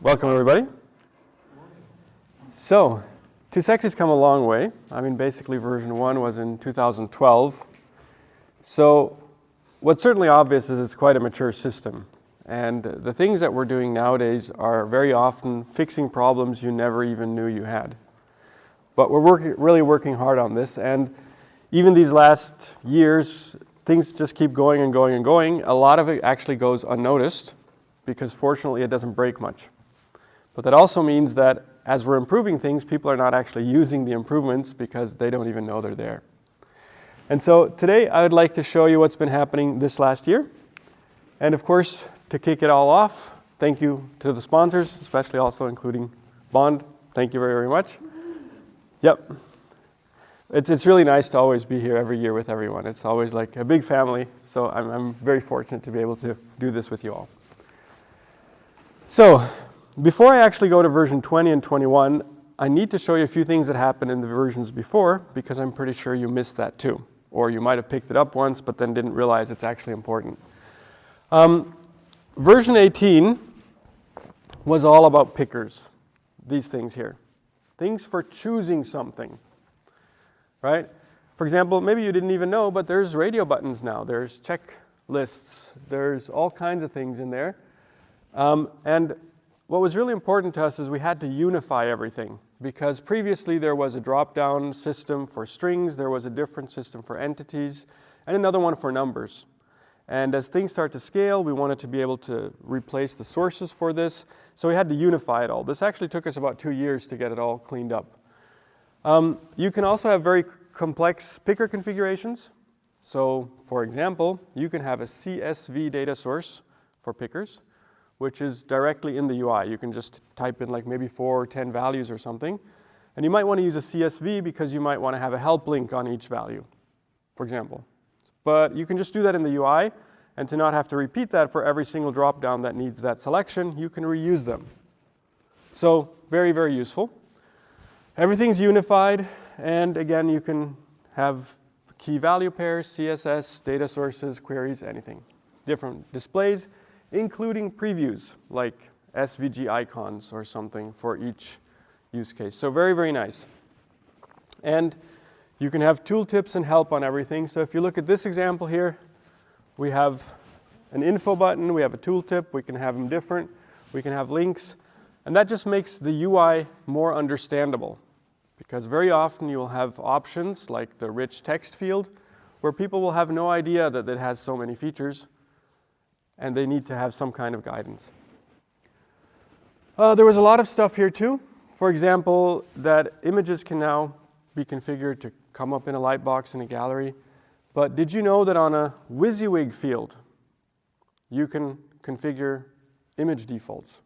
Welcome, everybody. So, 2.6's come a long way. I mean, basically version 1 was in 2012. So, what's certainly obvious is it's quite a mature system. And the things that we're doing nowadays are very often fixing problems you never even knew you had. But we're really working hard on this. And even these last years, things just keep going and going and going. A lot of it actually goes unnoticed because fortunately it doesn't break much. But that also means that as we're improving things, people are not actually using the improvements because they don't even know they're there. And so today I would like to show you what's been happening this last year. And of course, to kick it all off, thank you to the sponsors, especially also including Bond. Thank you very, very much. Yep. It's really nice to always be here every year with everyone. It's always like a big family, so I'm very fortunate to be able to do this with you all. So, before I actually go to version 20 and 21, I need to show you a few things that happened in the versions before, because I'm pretty sure you missed that too. Or you might have picked it up once, but then didn't realize it's actually important. Version 18 was all about pickers, these things here. Things for choosing something, right? For example, maybe you didn't even know, but there's radio buttons now. There's checklists. There's all kinds of things in there. And what was really important to us is we had to unify everything, because previously there was a drop-down system for strings, there was a different system for entities, and another one for numbers. And as things start to scale, we wanted to be able to replace the sources for this, so we had to unify it all. This actually took us about 2 years to get it all cleaned up. You can also have very complex picker configurations. So, for example, you can have a CSV data source for pickers, which is directly in the UI. You can just type in like maybe 4 or 10 values or something. And you might want to use a CSV because you might want to have a help link on each value, for example. But you can just do that in the UI, and to not have to repeat that for every single drop-down that needs that selection, you can reuse them. So, very, very useful. Everything's unified, and again, you can have key value pairs, CSS, data sources, queries, anything. Different displays, including previews like SVG icons or something for each use case. So very, very nice. And you can have tooltips and help on everything. So if you look at this example here, we have an info button, we have a tooltip, we can have them different, we can have links, and that just makes the UI more understandable. Because very often you'll have options like the rich text field where people will have no idea that it has so many features, and they need to have some kind of guidance. There was a lot of stuff here too. For example, that images can now be configured to come up in a lightbox in a gallery. But did you know that on a WYSIWYG field, you can configure image defaults?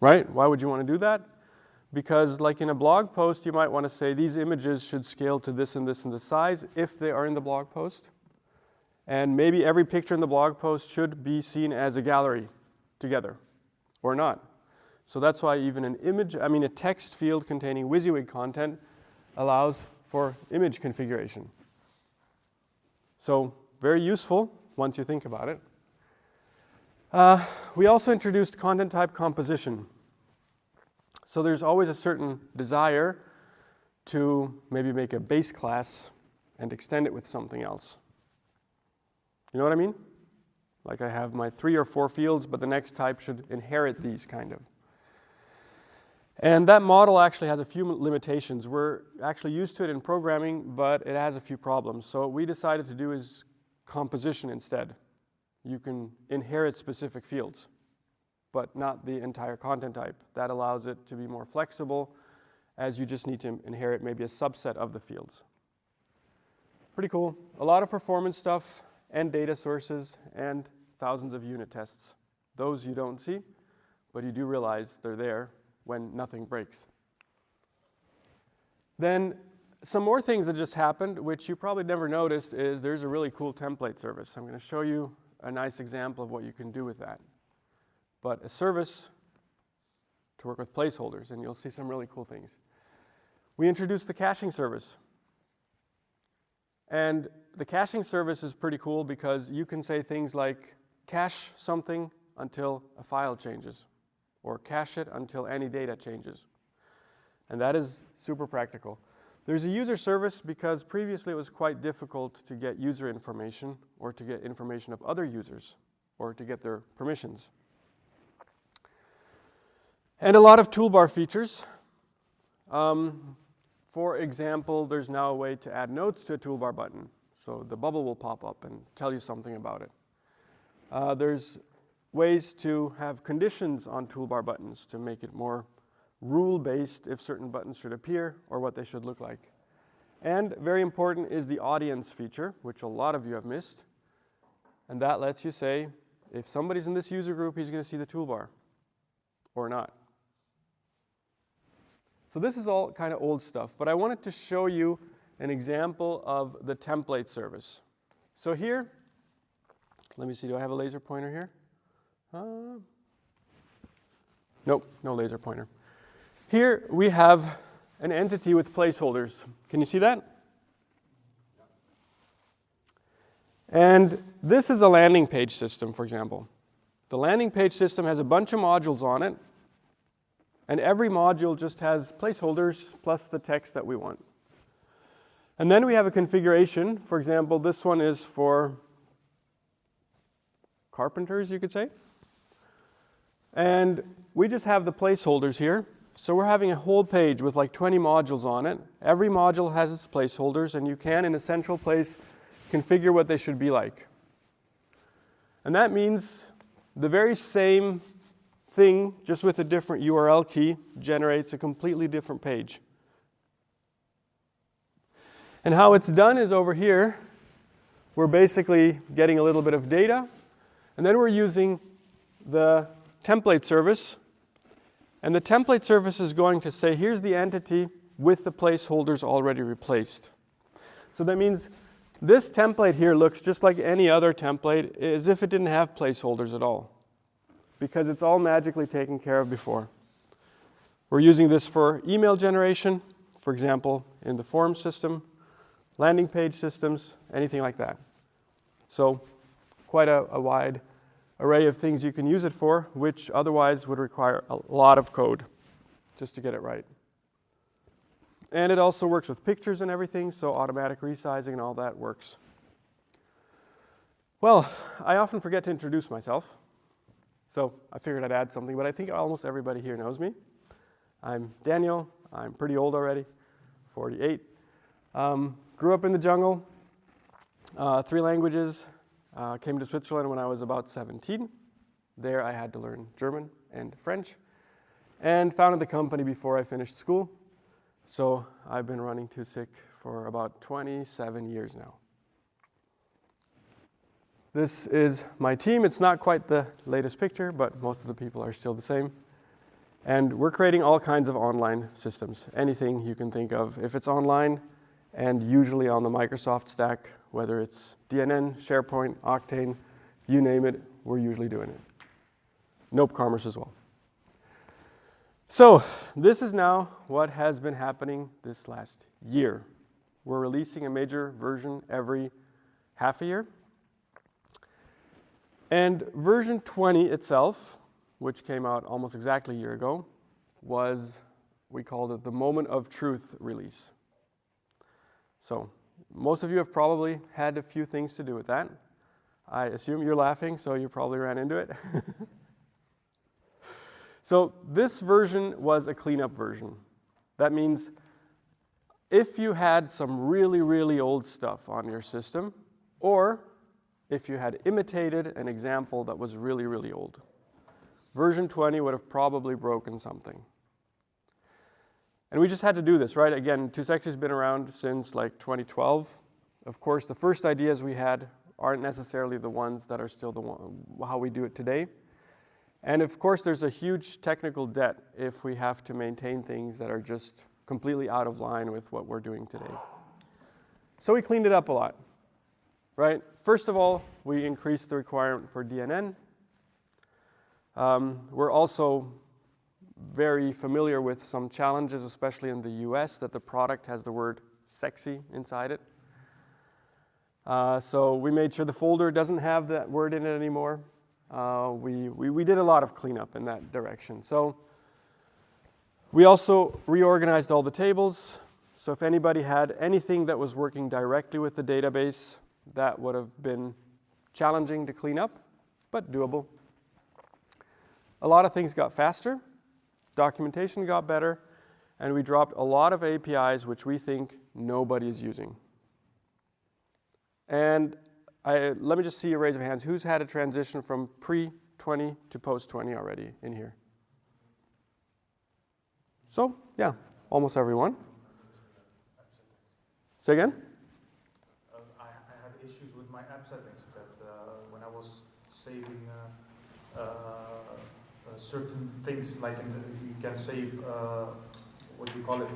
Right? Why would you want to do that? Because like in a blog post, you might want to say these images should scale to this and this and this size if they are in the blog post. And maybe every picture in the blog post should be seen as a gallery together, or not. So that's why even a text field containing WYSIWYG content allows for image configuration. So very useful once you think about it. We also introduced content type composition. So there's always a certain desire to maybe make a base class and extend it with something else. You know what I mean? Like I have my 3 or 4 fields, but the next type should inherit these kind of. And that model actually has a few limitations. We're actually used to it in programming, but it has a few problems. So what we decided to do is composition instead. You can inherit specific fields, but not the entire content type. That allows it to be more flexible, as you just need to inherit maybe a subset of the fields. Pretty cool. A lot of performance stuff, and data sources, and thousands of unit tests. Those you don't see, but you do realize they're there when nothing breaks. Then some more things that just happened, which you probably never noticed, is there's a really cool template service. I'm going to show you a nice example of what you can do with that. But a service to work with placeholders, and you'll see some really cool things. We introduced the caching service. And the caching service is pretty cool because you can say things like cache something until a file changes, or cache it until any data changes. And that is super practical. There's a user service because previously it was quite difficult to get user information or to get information of other users or to get their permissions. And a lot of toolbar features. For example, there's now a way to add notes to a toolbar button. So the bubble will pop up and tell you something about it. There's ways to have conditions on toolbar buttons to make it more rule-based if certain buttons should appear or what they should look like. And very important is the audience feature, which a lot of you have missed. And that lets you say, if somebody's in this user group, he's going to see the toolbar or not. So this is all kind of old stuff, but I wanted to show you an example of the template service. So here, let me see, do I have a laser pointer here? Nope, no laser pointer. Here we have an entity with placeholders. Can you see that? And this is a landing page system, for example. The landing page system has a bunch of modules on it, and every module just has placeholders plus the text that we want. And then we have a configuration. For example, this one is for carpenters, you could say. And we just have the placeholders here. So we're having a whole page with like 20 modules on it. Every module has its placeholders, and you can, in a central place, configure what they should be like. And that means the very same thing, just with a different URL key, generates a completely different page. And how it's done is over here. We're basically getting a little bit of data, and then we're using the template service. And the template service is going to say, here's the entity with the placeholders already replaced. So that means this template here looks just like any other template, as if it didn't have placeholders at all, because it's all magically taken care of before. We're using this for email generation, for example, in the form system, landing page systems, anything like that. So quite a wide array of things you can use it for, which otherwise would require a lot of code just to get it right. And it also works with pictures and everything, so automatic resizing and all that works. Well, I often forget to introduce myself, so I figured I'd add something, but I think almost everybody here knows me. I'm Daniel. I'm pretty old already, 48. Grew up in the jungle, 3 languages. Came to Switzerland when I was about 17. There I had to learn German and French, and founded the company before I finished school. So I've been running TwoSick for about 27 years now. This is my team. It's not quite the latest picture, but most of the people are still the same. And we're creating all kinds of online systems, anything you can think of. If it's online, and usually on the Microsoft stack, whether it's DNN, SharePoint, Octane, you name it, we're usually doing it. Nope Commerce as well. So this is now what has been happening this last year. We're releasing a major version every half a year. And version 20 itself, which came out almost exactly a year ago, we called it the Moment of Truth release. So most of you have probably had a few things to do with that. I assume you're laughing, so you probably ran into it. So this version was a cleanup version. That means if you had some really, really old stuff on your system, or if you had imitated an example that was really, really old, version 20 would have probably broken something. And we just had to do this, right? Again, TwoSick has been around since like 2012. Of course, the first ideas we had aren't necessarily the ones that are still how we do it today. And of course, there's a huge technical debt if we have to maintain things that are just completely out of line with what we're doing today. So we cleaned it up a lot, right? First of all, we increased the requirement for DNN. We're also very familiar with some challenges, especially in the US, that the product has the word sexy inside it. So we made sure the folder doesn't have that word in it anymore. we did a lot of cleanup in that direction. So we also reorganized all the tables. So if anybody had anything that was working directly with the database, that would have been challenging to clean up, but doable. A lot of things got faster, documentation got better, and we dropped a lot of APIs which we think nobody is using. And let me just see a raise of hands. Who's had a transition from pre-20 to post-20 already in here? So, yeah, almost everyone. Say again? I had issues with my app settings that when I was saving certain things, like you can save, what do you call it,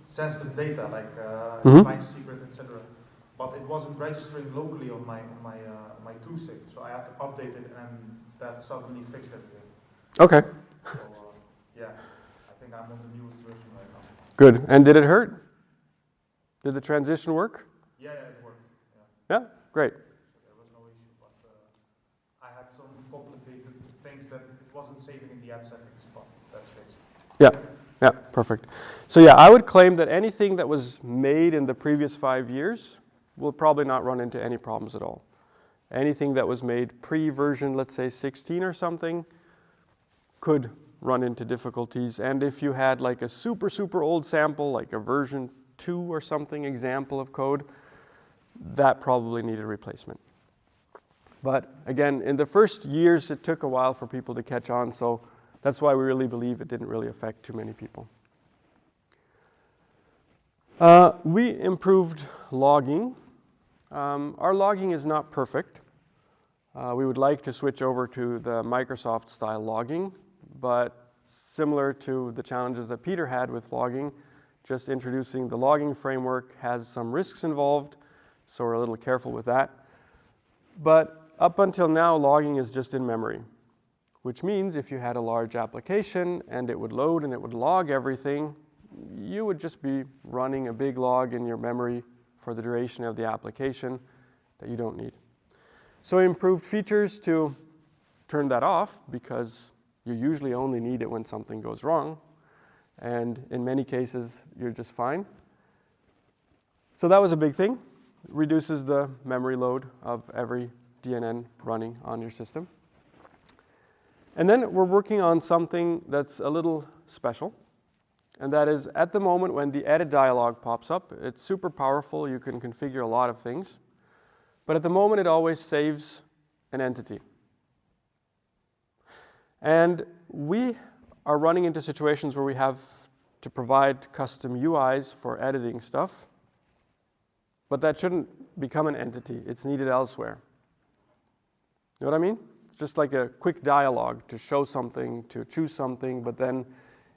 sensitive data, like client secret, etc. But it wasn't registering locally on my toolsig, so I had to update it, and that suddenly fixed everything. Okay. So yeah, I think I'm on the newest version right now. Good. And did it hurt? Did the transition work? Yeah, it worked. Yeah, great. So there was no issue, but I had some complicated things that it wasn't saving in the app settings, but that's fixed. Yeah, perfect. So yeah, I would claim that anything that was made in the previous 5 years will probably not run into any problems at all. Anything that was made pre-version, let's say 16 or something, could run into difficulties. And if you had like a super, super old sample, like a version 2 or something example of code, that probably needed replacement. But again, in the first years, it took a while for people to catch on, so that's why we really believe it didn't really affect too many people. We improved logging. Our logging is not perfect. We would like to switch over to the Microsoft style logging, but similar to the challenges that Peter had with logging, just introducing the logging framework has some risks involved, so we're a little careful with that. But up until now, logging is just in memory, which means if you had a large application and it would load and it would log everything, you would just be running a big log in your memory for the duration of the application that you don't need. So we improved features to turn that off, because you usually only need it when something goes wrong, and in many cases you're just fine. So that was a big thing. It reduces the memory load of every DNN running on your system. And then we're working on something that's a little special, and that is, at the moment when the edit dialog pops up, it's super powerful. You can configure a lot of things, but at the moment it always saves an entity. And we are running into situations where we have to provide custom UIs for editing stuff, but that shouldn't become an entity. It's needed elsewhere. You know what I mean? It's just like a quick dialogue to show something, to choose something, but then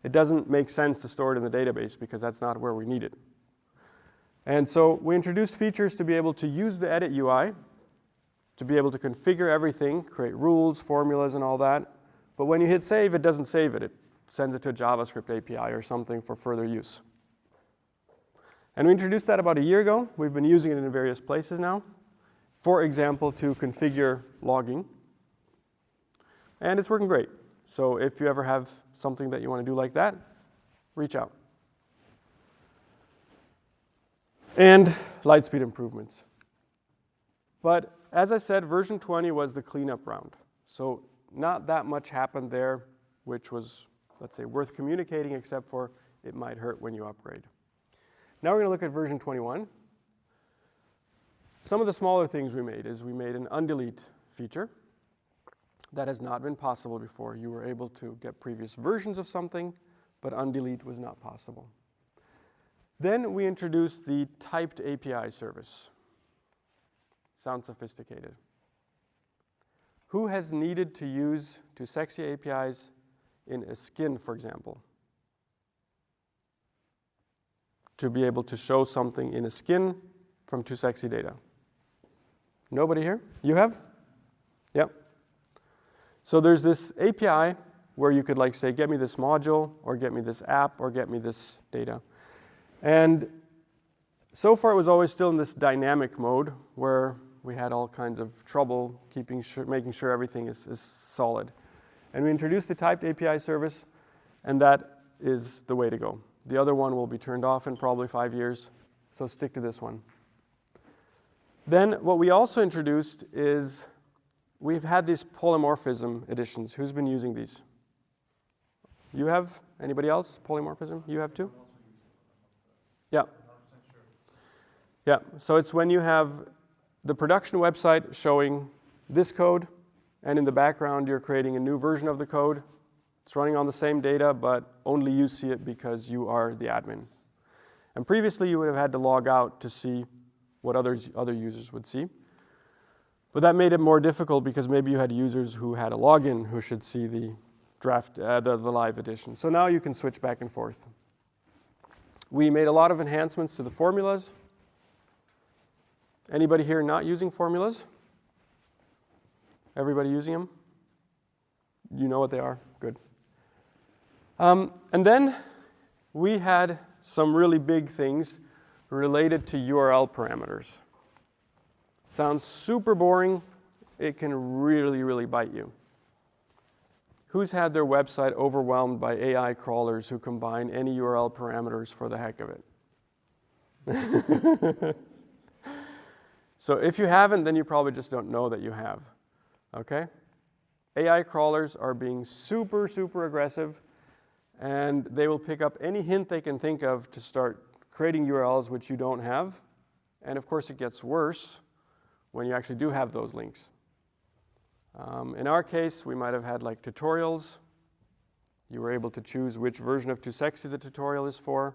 it doesn't make sense to store it in the database because that's not where we need it. And so we introduced features to be able to use the edit UI, to be able to configure everything, create rules, formulas, and all that. But when you hit save, it doesn't save it. It sends it to a JavaScript API or something for further use. And we introduced that about a year ago. We've been using it in various places now. For example, to configure logging. And it's working great. So if you ever have something that you want to do like that, reach out. And Lightspeed improvements. But as I said, version 20 was the cleanup round. So not that much happened there, which was, let's say, worth communicating, except for it might hurt when you upgrade. Now we're going to look at version 21. Some of the smaller things we made is we made an undelete feature. That has not been possible before. You were able to get previous versions of something, but undelete was not possible. Then we introduced the typed API service. Sounds sophisticated. Who has needed to use TooSexy APIs in a skin, for example? To be able to show something in a skin from TooSexy data. Nobody here? You have? Yep. So there's this API where you could like say, get me this module, or get me this app, or get me this data. And so far it was always still in this dynamic mode where we had all kinds of trouble making sure everything is solid. And we introduced the typed API service, and that is the way to go. The other one will be turned off in probably 5 years, so stick to this one. Then what we also introduced is we've had these polymorphism editions. Who's been using these? You have? Anybody else? Polymorphism? You have too? Yeah. Yeah, so it's when you have the production website showing this code, and in the background you're creating a new version of the code. It's running on the same data, but only you see it because you are the admin. And previously you would have had to log out to see what other users would see. But that made it more difficult because maybe you had users who had a login who should see the draft, the live edition. So now you can switch back and forth. We made a lot of enhancements to the formulas. Anybody here not using formulas? Everybody using them? You know what they are? Good. And then we had some really big things related to URL parameters. Sounds super boring. It can really, really bite you. Who's had their website overwhelmed by AI crawlers who combine any URL parameters for the heck of it? So if you haven't, then you probably just don't know that you have. Okay? AI crawlers are being super, super aggressive, and they will pick up any hint they can think of to start creating URLs which you don't have. And of course, it gets worse when you actually do have those links. In our case, we might have had like tutorials. You were able to choose which version of Too Sexy the tutorial is for.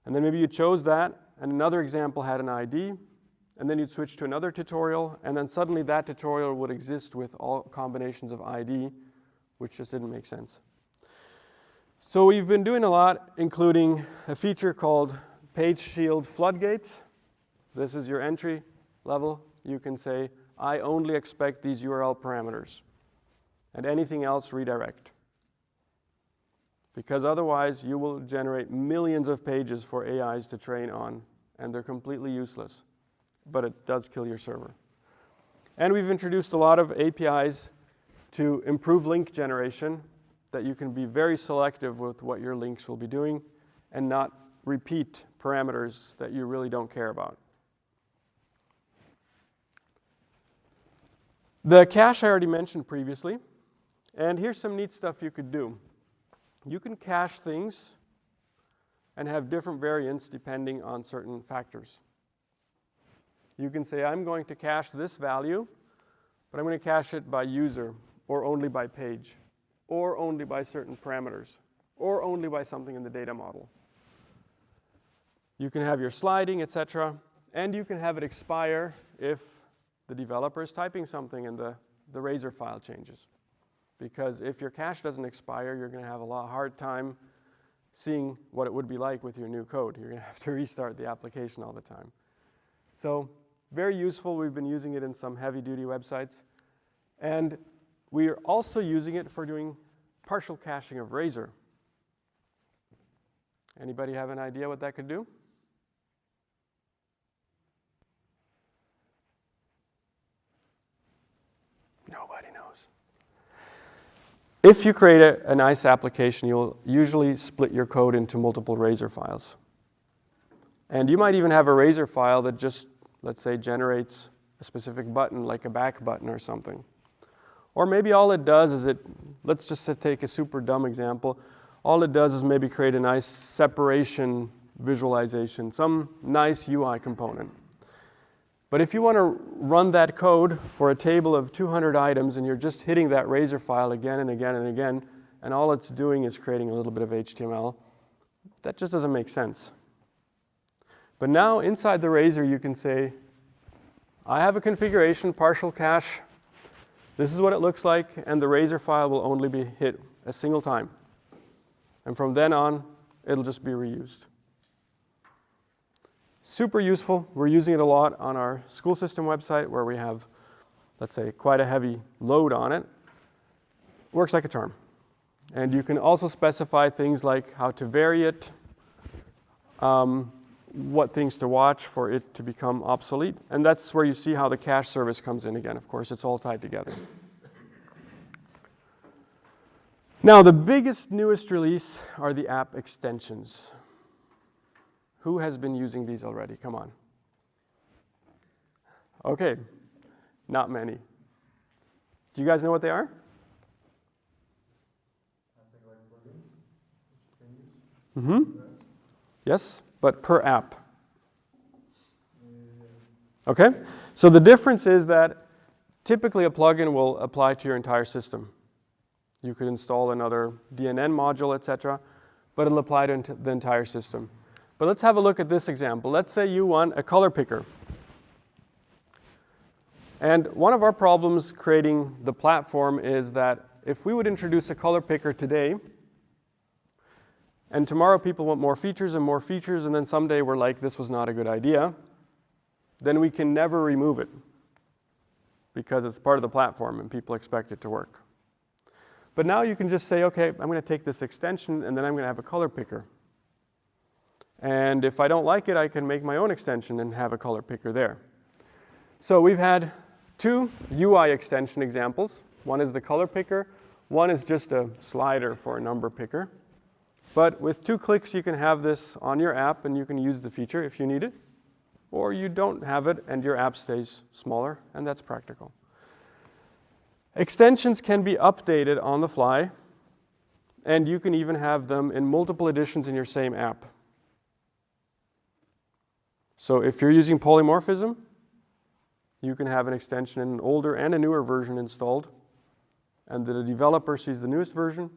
And then maybe you chose that, and another example had an ID, and then you'd switch to another tutorial, and then suddenly that tutorial would exist with all combinations of ID, which just didn't make sense. So we've been doing a lot, including a feature called Page Shield Floodgates. This is your entry level. You can say, I only expect these URL parameters, and anything else redirect. Because otherwise, you will generate millions of pages for AIs to train on, and they're completely useless. But it does kill your server. And we've introduced a lot of APIs to improve link generation, that you can be very selective with what your links will be doing and not repeat parameters that you really don't care about. The cache I already mentioned previously, and here's some neat stuff you could do. You can cache things and have different variants depending on certain factors. You can say, I'm going to cache this value, but I'm going to cache it by user, or only by page, or only by certain parameters, or only by something in the data model. You can have your sliding, etc., and you can have it expire if the developer is typing something and the Razor file changes. Because if your cache doesn't expire, you're going to have a hard time seeing what it would be like with your new code. You're going to have to restart the application all the time. So very useful. We've been using it in some heavy-duty websites. And we are also using it for doing partial caching of Razor. Anybody have an idea what that could do? Nobody knows. If you create a nice application, you'll usually split your code into multiple Razor files. And you might even have a Razor file that just, let's say, generates a specific button, like a back button or something. Or maybe all it does is let's just take a super dumb example. All it does is maybe create a nice separation visualization, some nice UI component. But if you want to run that code for a table of 200 items and you're just hitting that Razor file again and again and again, and all it's doing is creating a little bit of HTML, that just doesn't make sense. But now inside the Razor you can say, I have a configuration, partial cache. This is what it looks like, and the Razor file will only be hit a single time. And from then on, it'll just be reused. Super useful. We're using it a lot on our school system website where we have, let's say, quite a heavy load on it. Works like a charm. And you can also specify things like how to vary it, what things to watch for it to become obsolete. And that's where you see how the cache service comes in again. Of course, it's all tied together. Now, the biggest, newest release are the app extensions. Who has been using these already? Come on. Okay, not many. Do you guys know what they are? Mm-hmm. Yes, but per app. Okay, so the difference is that typically a plugin will apply to your entire system. You could install another DNN module, etc., but it'll apply to the entire system. But let's have a look at this example. Let's say you want a color picker. And one of our problems creating the platform is that if we would introduce a color picker today, and tomorrow people want more features, and then someday we're like, this was not a good idea, then we can never remove it because it's part of the platform and people expect it to work. But now you can just say, okay, I'm going to take this extension and then I'm going to have a color picker. And if I don't like it, I can make my own extension and have a color picker there. So we've had two UI extension examples. One is the color picker. One is just a slider for a number picker. But with 2 clicks, you can have this on your app and you can use the feature if you need it. Or you don't have it and your app stays smaller, and that's practical. Extensions can be updated on the fly, and you can even have them in multiple editions in your same app. So if you're using polymorphism, you can have an extension in an older and a newer version installed, and the developer sees the newest version,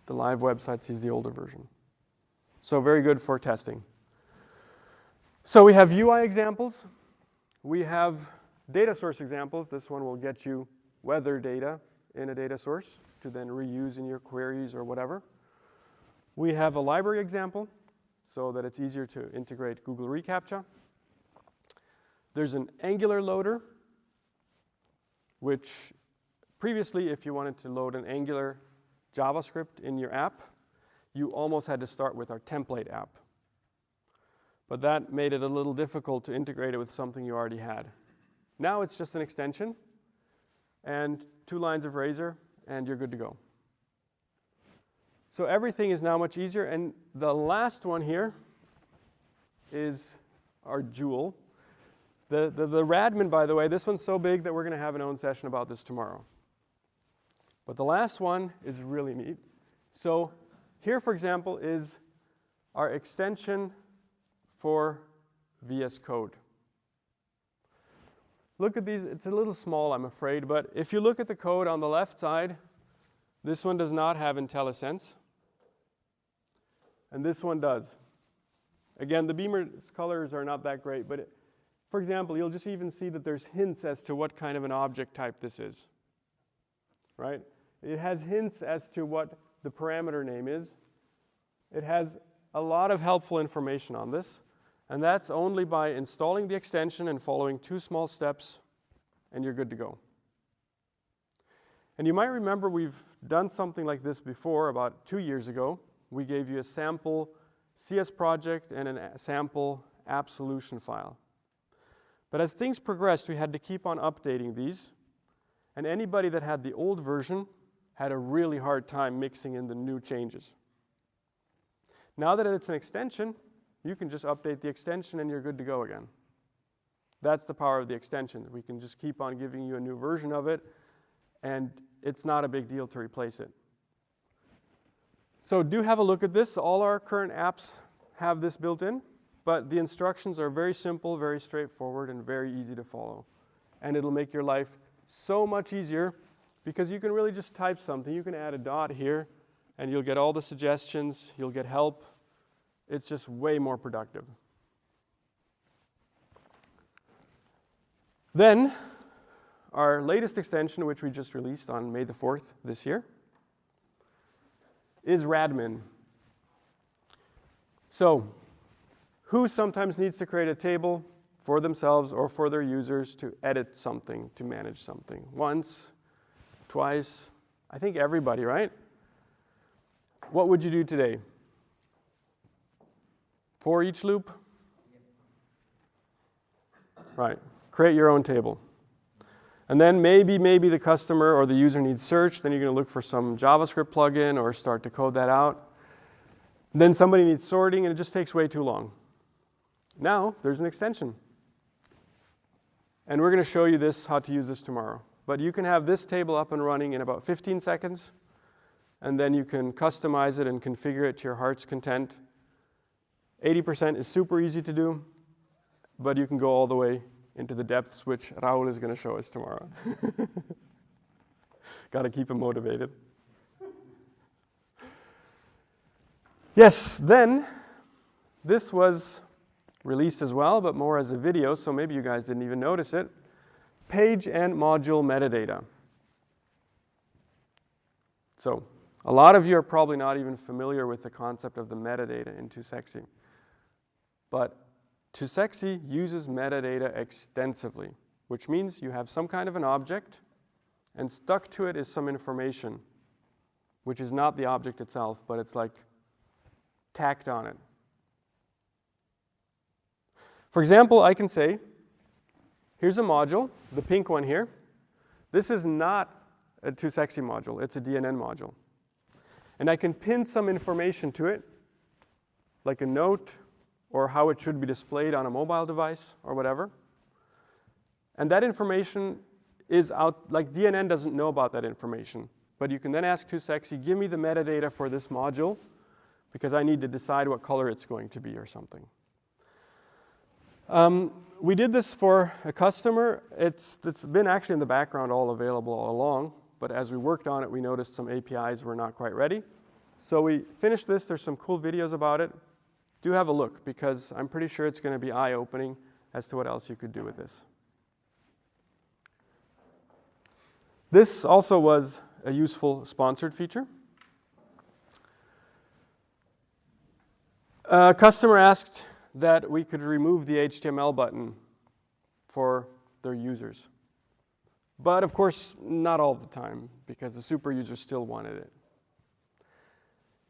the live website sees the older version. So very good for testing. So we have UI examples. We have data source examples. This one will get you weather data in a data source to then reuse in your queries or whatever. We have a library example so that it's easier to integrate Google reCAPTCHA. There's an Angular loader, which previously, if you wanted to load an Angular JavaScript in your app, you almost had to start with our template app. But that made it a little difficult to integrate it with something you already had. Now it's just an extension and 2 lines of Razor, and you're good to go. So everything is now much easier. And the last one here is our Joule. The Radmin, by the way, this one's so big that we're going to have an own session about this tomorrow. But the last one is really neat. So here, for example, is our extension for VS Code. Look at these. It's a little small, I'm afraid, but if you look at the code on the left side, this one does not have IntelliSense, and this one does. Again, the Beamer's colors are not that great, but for example, you'll just even see that there's hints as to what kind of an object type this is, right? It has hints as to what the parameter name is. It has a lot of helpful information on this, and that's only by installing the extension and following 2 small steps, and you're good to go. And you might remember we've done something like this before about 2 years ago. We gave you a sample CS project and a sample app solution file. But as things progressed, we had to keep on updating these, and anybody that had the old version had a really hard time mixing in the new changes. Now that it's an extension, you can just update the extension and you're good to go again. That's the power of the extension. We can just keep on giving you a new version of it, and it's not a big deal to replace it. So do have a look at this. All our current apps have this built in, but the instructions are very simple, very straightforward, and very easy to follow. And it'll make your life so much easier because you can really just type something. You can add a dot here, and you'll get all the suggestions. You'll get help. It's just way more productive. Then, our latest extension, which we just released on May the 4th this year, is Radmin. So, who sometimes needs to create a table for themselves or for their users to edit something, to manage something? Once, twice, I think everybody, right? What would you do today? For each loop? Right. Create your own table. And then maybe the customer or the user needs search. Then you're going to look for some JavaScript plugin or start to code that out. Then somebody needs sorting, and it just takes way too long. Now, there's an extension. And we're going to show you this, how to use this tomorrow. But you can have this table up and running in about 15 seconds. And then you can customize it and configure it to your heart's content. 80% is super easy to do, but you can go all the way into the depths, which Raul is going to show us tomorrow. Got to keep him motivated. Yes, then this was released as well, but more as a video, so maybe you guys didn't even notice it. Page and module metadata. So a lot of you are probably not even familiar with the concept of the metadata in 2Sexy. But 2Sexy uses metadata extensively, which means you have some kind of an object, and stuck to it is some information, which is not the object itself, but it's like tacked on it. For example, I can say, here's a module, the pink one here. This is not a 2Sexy module, it's a DNN module. And I can pin some information to it, like a note, or how it should be displayed on a mobile device, or whatever. And that information is out, like DNN doesn't know about that information. But you can then ask 2Sexy, give me the metadata for this module, because I need to decide what color it's going to be or something. We did this for a customer. It's been actually in the background all available all along, but as we worked on it, we noticed some APIs were not quite ready. So we finished this. There's some cool videos about it. Do have a look, because I'm pretty sure it's going to be eye-opening as to what else you could do with this. This also was a useful sponsored feature. A customer asked that we could remove the HTML button for their users. But of course, not all the time, because the super users still wanted it.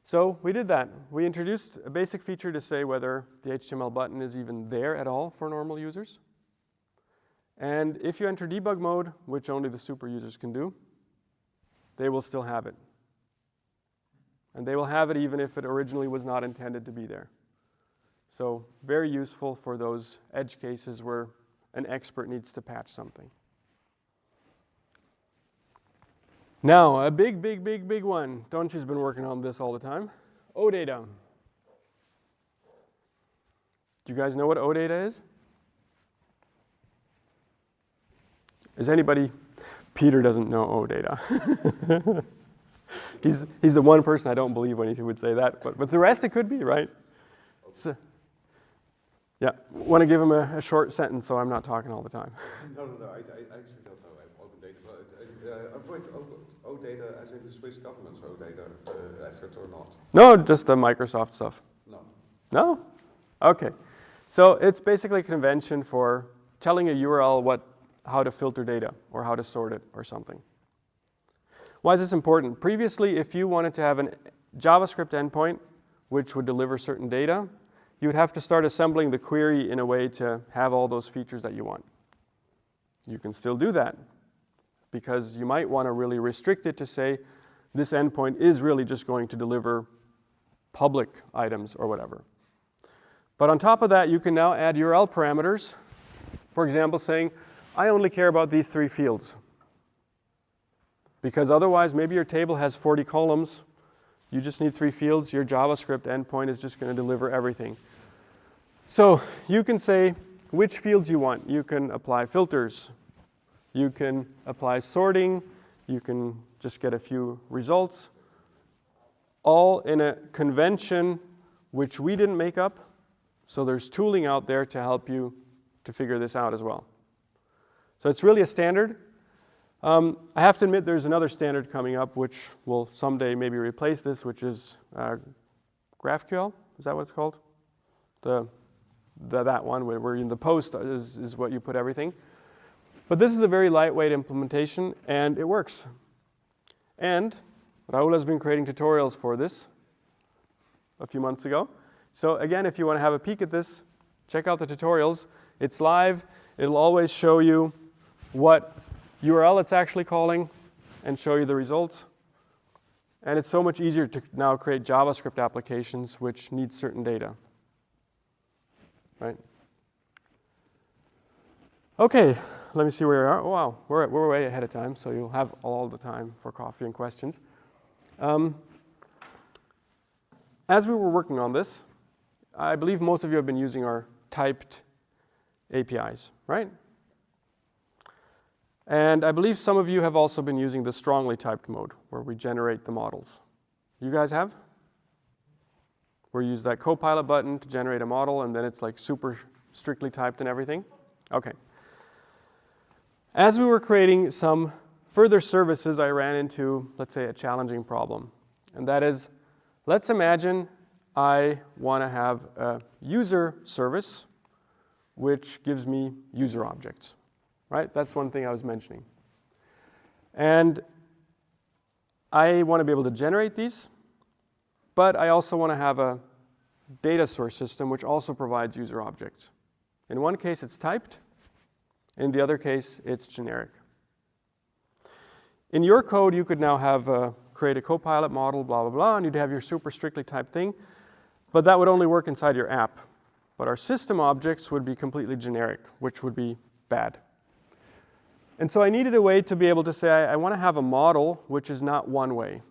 So we did that. We introduced a basic feature to say whether the HTML button is even there at all for normal users. And if you enter debug mode, which only the super users can do, they will still have it. And they will have it even if it originally was not intended to be there. So very useful for those edge cases where an expert needs to patch something. Now, a big one. Donchi's been working on this all the time. OData. Do you guys know what OData is? Is anybody? Peter doesn't know OData. He's the one person I don't believe when he would say that, but the rest it could be, right? So, yeah, want to give him a short sentence so I'm not talking all the time. No, I actually don't know open data. Avoid OData as in the Swiss government's OData effort or not? No, just the Microsoft stuff. No. No? Okay. So it's basically a convention for telling a URL how to filter data or how to sort it or something. Why is this important? Previously, if you wanted to have a JavaScript endpoint which would deliver certain data, you would have to start assembling the query in a way to have all those features that you want. You can still do that, because you might want to really restrict it to say, this endpoint is really just going to deliver public items or whatever. But on top of that, you can now add URL parameters. For example, saying, I only care about these 3 fields. Because otherwise, maybe your table has 40 columns. You just need 3 fields. Your JavaScript endpoint is just going to deliver everything. So you can say which fields you want. You can apply filters. You can apply sorting. You can just get a few results. All in a convention which we didn't make up. So there's tooling out there to help you to figure this out as well. So it's really a standard. I have to admit there's another standard coming up which will someday maybe replace this, which is GraphQL. Is that what it's called? That one where in the post is what you put everything. But this is a very lightweight implementation, and it works. And Raul has been creating tutorials for this a few months ago. So again, if you want to have a peek at this, check out the tutorials. It's live. It'll always show you what URL it's actually calling and show you the results. And it's so much easier to now create JavaScript applications which need certain data. Right? Okay, let me see where we are. Oh, wow, we're way ahead of time, so you'll have all the time for coffee and questions. As we were working on this, I believe most of you have been using our typed APIs, right? And I believe some of you have also been using the strongly typed mode, where we generate the models. You guys have? Where you use that Copilot button to generate a model, and then it's like super strictly typed and everything? Okay. As we were creating some further services, I ran into, let's say, a challenging problem. And that is, let's imagine I want to have a user service which gives me user objects, right? That's one thing I was mentioning. And I want to be able to generate these, but I also want to have a data source system which also provides user objects. In one case, it's typed. In the other case, it's generic. In your code, you could now have create a Copilot model, blah, blah, blah, and you'd have your super strictly typed thing, but that would only work inside your app. But our system objects would be completely generic, which would be bad. And so I needed a way to be able to say, I want to have a model which is not one way,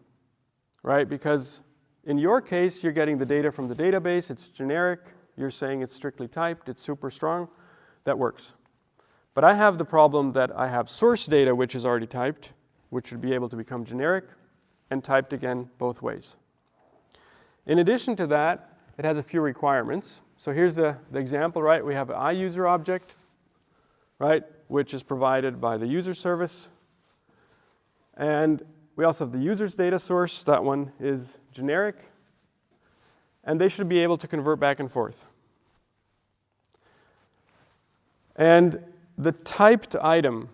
right? Because in your case, you're getting the data from the database, it's generic, you're saying it's strictly typed, it's super strong, that works. But I have the problem that I have source data which is already typed, which should be able to become generic, and typed again both ways. In addition to that, it has a few requirements. So here's the example, right? We have an iUser object, right, which is provided by the user service. And we also have the user's data source. That one is generic. And they should be able to convert back and forth. And the typed item,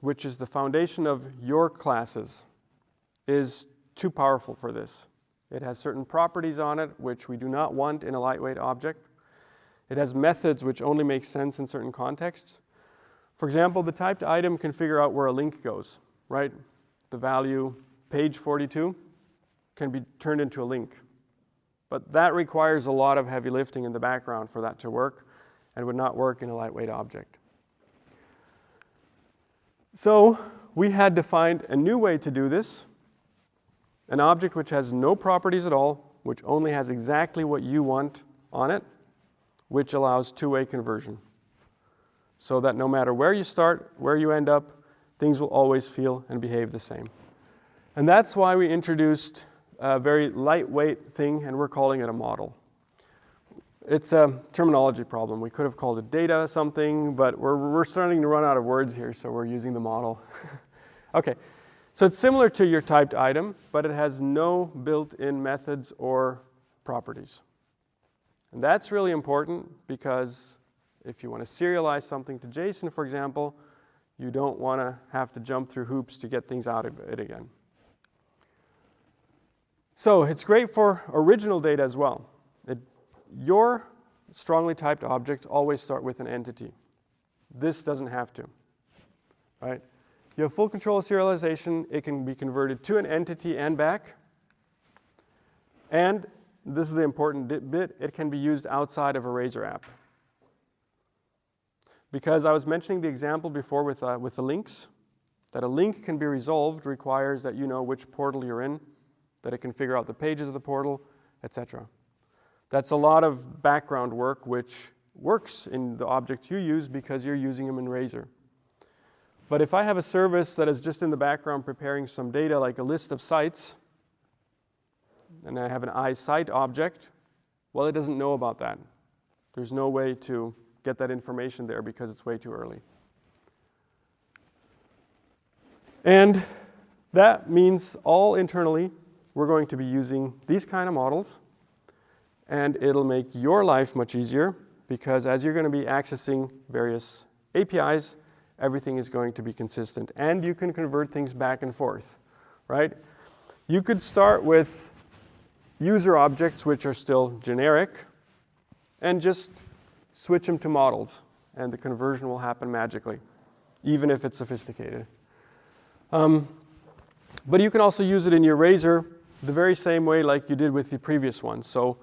which is the foundation of your classes, is too powerful for this. It has certain properties on it which we do not want in a lightweight object. It has methods which only make sense in certain contexts. For example, the typed item can figure out where a link goes, right? The value page 42 can be turned into a link. But that requires a lot of heavy lifting in the background for that to work, and would not work in a lightweight object. So we had to find a new way to do this, an object which has no properties at all, which only has exactly what you want on it, which allows two-way conversion. So that no matter where you start, where you end up, things will always feel and behave the same. And that's why we introduced a very lightweight thing, and we're calling it a model. It's a terminology problem. We could have called it data something, but we're starting to run out of words here, so we're using the model. Okay, so it's similar to your typed item, but it has no built-in methods or properties. And that's really important because if you want to serialize something to JSON, for example, you don't want to have to jump through hoops to get things out of it again. So it's great for original data as well. Your strongly typed objects always start with an entity. This doesn't have to, right? You have full control of serialization. It can be converted to an entity and back. And this is the important bit. It can be used outside of a Razor app. Because I was mentioning the example before with the links, that a link can be resolved requires that you know which portal you're in, that it can figure out the pages of the portal, etc. That's a lot of background work which works in the objects you use because you're using them in Razor. But if I have a service that is just in the background preparing some data like a list of sites, and I have an iSite object, well, it doesn't know about that. There's no way to get that information there because it's way too early. And that means all internally we're going to be using these kind of models, and it'll make your life much easier because as you're going to be accessing various APIs, everything is going to be consistent, and you can convert things back and forth, right? You could start with user objects which are still generic and just switch them to models. and the conversion will happen magically, even if it's sophisticated. But you can also use it in your Razor the very same way like you did with the previous one. So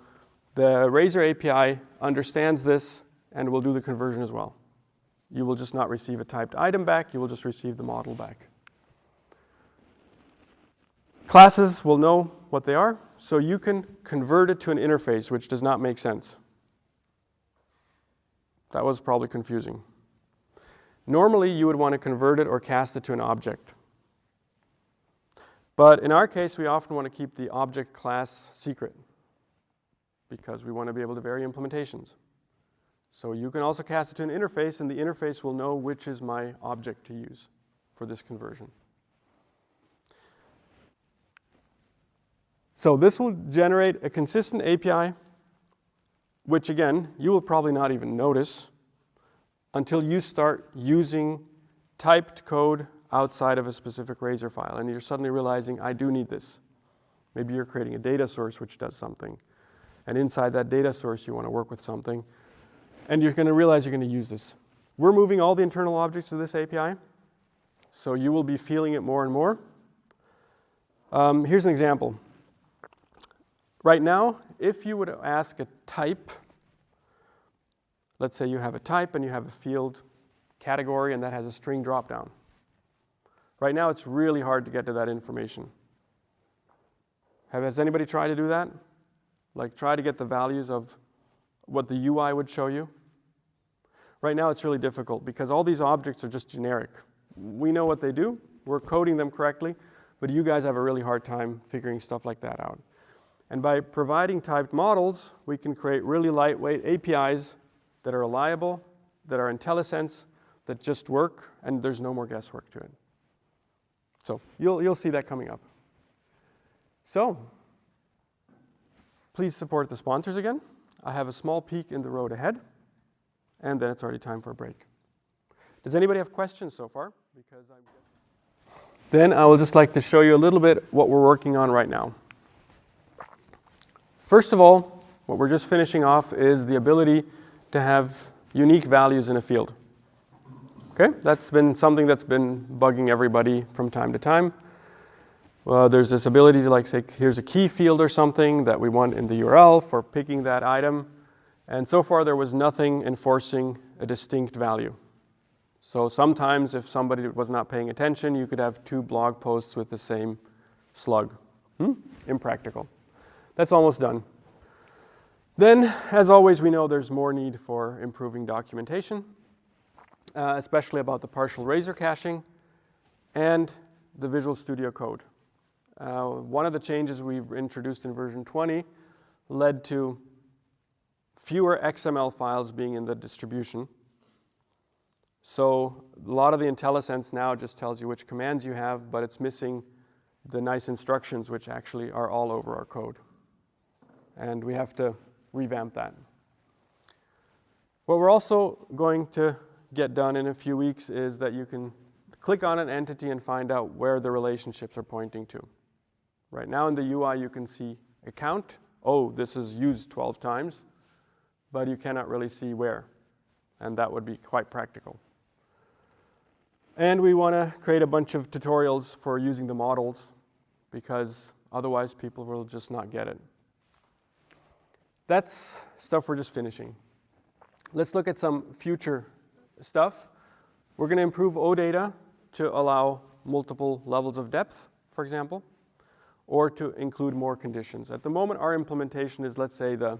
the Razor API understands this and will do the conversion as well. You will just not receive a typed item back, you will just receive the model back. Classes will know what they are, so you can convert it to an interface, which does not make sense. That was probably confusing. Normally, you would want to convert it or cast it to an object. But in our case, we often want to keep the object class secret because we want to be able to vary implementations. So you can also cast it to an interface, and the interface will know which is my object to use for this conversion. So this will generate a consistent API, which again, you will probably not even notice until you start using typed code outside of a specific Razor file, and you're suddenly realizing, I do need this. Maybe you're creating a data source which does something, and inside that data source you want to work with something, and you're going to realize you're going to use this. We're moving all the internal objects to this API, so you will be feeling it more and more. Here's an example. Right now, if you would ask a type, let's say you have a type and you have a field category and that has a string dropdown. Right now, it's really hard to get to that information. Has anybody tried to do that? Like try to get the values of what the UI would show you? Right now, it's really difficult because all these objects are just generic. We know what they do. We're coding them correctly, but you guys have a really hard time figuring stuff like that out. And by providing typed models, we can create really lightweight APIs that are reliable, that are IntelliSense, that just work, and there's no more guesswork to it. So you'll see that coming up. So please support the sponsors again. I have a small peek in the road ahead, and then it's already time for a break. Does anybody have questions so far? Then I would just like to show you a little bit what we're working on right now. First of all, what we're just finishing off is the ability to have unique values in a field. Okay, that's been something that's been bugging everybody from time to time. There's this ability to like say, here's a key field or something that we want in the URL for picking that item. And so far there was nothing enforcing a distinct value. So sometimes if somebody was not paying attention, you could have 2 blog posts with the same slug. Impractical. That's almost done. Then, as always, we know there's more need for improving documentation, especially about the partial Razor caching and the Visual Studio Code. One of the changes we've introduced in version 20 led to fewer XML files being in the distribution. So a lot of the IntelliSense now just tells you which commands you have, but it's missing the nice instructions which actually are all over our code. And we have to revamp that. What we're also going to get done in a few weeks is that you can click on an entity and find out where the relationships are pointing to. Right now in the UI you can see a count. Oh, this is used 12 times, but you cannot really see where. And that would be quite practical. And we want to create a bunch of tutorials for using the models because otherwise people will just not get it. That's stuff we're just finishing. Let's look at some future stuff. We're going to improve OData to allow multiple levels of depth, for example, or to include more conditions. At the moment, our implementation is, let's say, the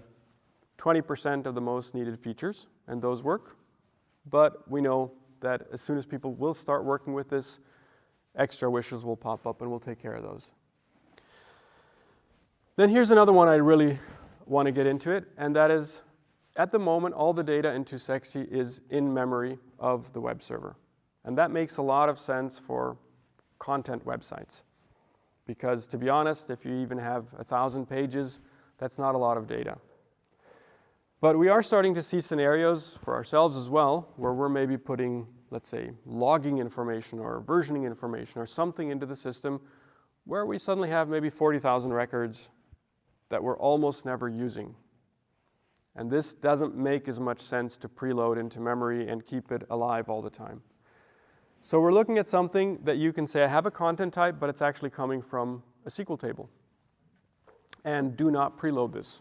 20% of the most needed features, and those work. But we know that as soon as people will start working with this, extra wishes will pop up, and we'll take care of those. Then here's another one I really want to get into it, and that is, at the moment, all the data in 2Sexy is in memory of the web server. And that makes a lot of sense for content websites. Because to be honest, if you even have 1,000 pages, that's not a lot of data. But we are starting to see scenarios for ourselves as well, where we're maybe putting, let's say, logging information or versioning information or something into the system where we suddenly have maybe 40,000 records that we're almost never using. And this doesn't make as much sense to preload into memory and keep it alive all the time. So we're looking at something that you can say, I have a content type, but it's actually coming from a SQL table. And do not preload this.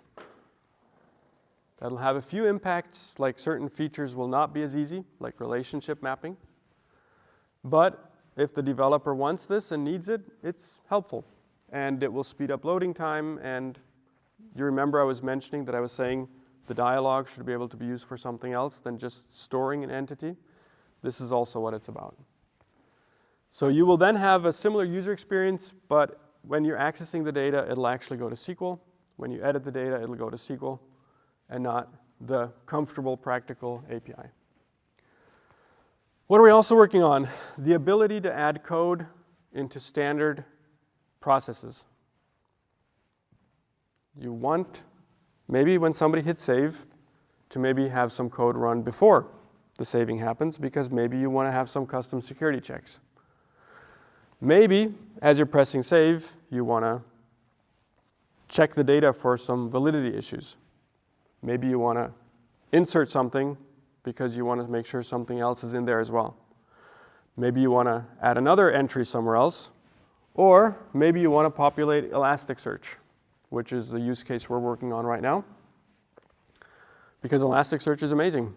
That'll have a few impacts, like certain features will not be as easy, like relationship mapping. But if the developer wants this and needs it, it's helpful. And it will speed up loading time. And you remember I was mentioning that I was saying the dialog should be able to be used for something else than just storing an entity. This is also what it's about. So you will then have a similar user experience, but when you're accessing the data, it'll actually go to SQL. When you edit the data, it'll go to SQL and not the comfortable, practical API. What are we also working on? The ability to add code into standard processes. You want, maybe when somebody hits save, to maybe have some code run before the saving happens, because maybe you want to have some custom security checks. Maybe, as you're pressing save, you want to check the data for some validity issues. Maybe you want to insert something because you want to make sure something else is in there as well. Maybe you want to add another entry somewhere else. Or maybe you want to populate Elasticsearch, which is the use case we're working on right now. Because Elasticsearch is amazing.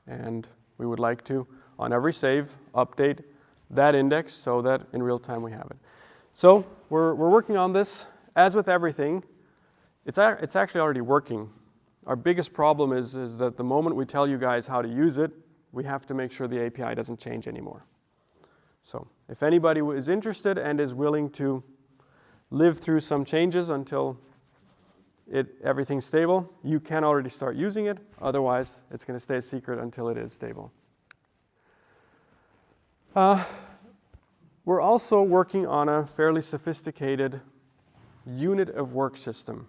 And we would like to, on every save, update that index so that in real time we have it. So we're working on this. As with everything, it's actually already working. Our biggest problem is that the moment we tell you guys how to use it, we have to make sure the API doesn't change anymore. So if anybody is interested and is willing to live through some changes until everything's stable, you can already start using it. Otherwise, it's going to stay a secret until it is stable. We're also working on a fairly sophisticated unit of work system.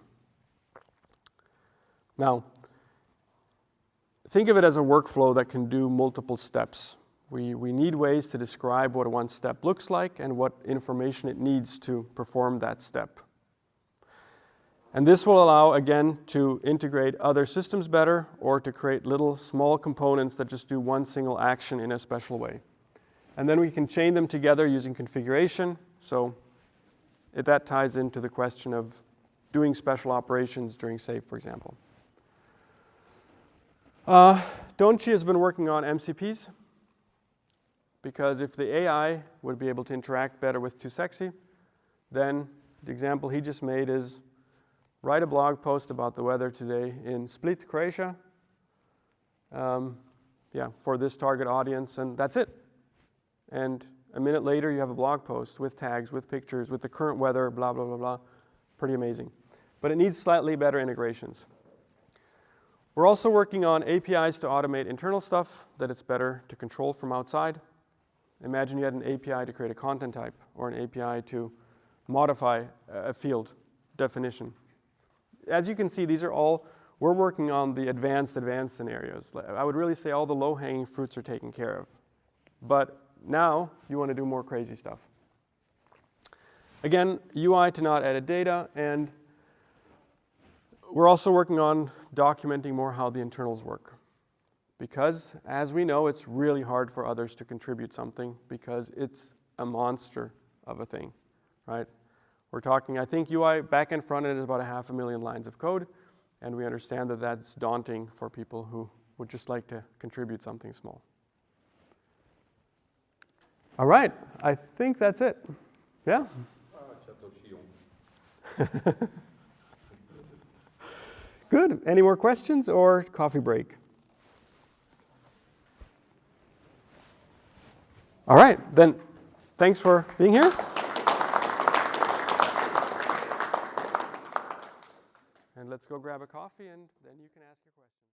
Now, think of it as a workflow that can do multiple steps. We need ways to describe what one step looks like and what information it needs to perform that step. And this will allow, again, to integrate other systems better or to create little small components that just do one single action in a special way. And then we can chain them together using configuration. So that ties into the question of doing special operations during save, for example. Donchi has been working on MCPs, because if the AI would be able to interact better with 2Sexy, then the example he just made is write a blog post about the weather today in Split, Croatia, for this target audience, and that's it. And a minute later, you have a blog post with tags, with pictures, with the current weather, blah, blah, blah, blah. Pretty amazing. But it needs slightly better integrations. We're also working on APIs to automate internal stuff that it's better to control from outside. Imagine you had an API to create a content type or an API to modify a field definition. As you can see, these are all, we're working on the advanced scenarios. I would really say all the low-hanging fruits are taken care of. But now you want to do more crazy stuff. Again, UI to not edit data, and we're also working on documenting more how the internals work. Because, as we know, it's really hard for others to contribute something because it's a monster of a thing, right? We're talking, I think UI back and front end is about 500,000 lines of code, and we understand that that's daunting for people who would just like to contribute something small. All right, I think that's it. Yeah? Good. Any more questions or coffee break? All right, then thanks for being here. And let's go grab a coffee and then you can ask your questions.